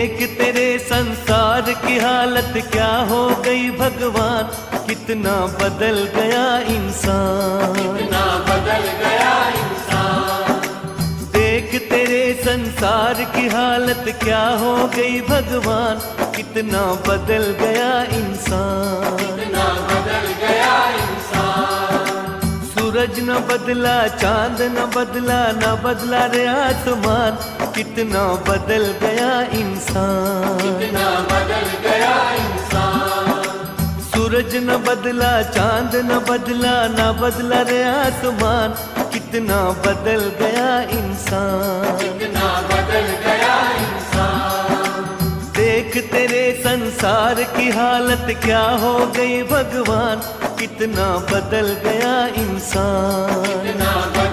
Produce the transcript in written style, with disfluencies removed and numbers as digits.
देख तेरे संसार की हालत क्या हो गई भगवान, कितना बदल गया इंसान, कितना बदल गया इंसान। देख तेरे संसार की हालत क्या हो गई भगवान, कितना बदल गया इंसान, कितना बदल गया इंसान। सूरज न बदला, चांद न बदला, न बदला रे आसमान, कितना बदल गया इंसान, कितना बदल गया इंसान। सूरज न बदला, चांद न बदला, न बदला रे आसमान, कितना बदल गया इंसान, कितना बदल गया इंसान। देख तेरे संसार की हालत क्या हो गई भगवान, कितना बदल गया इंसान, कितना बदल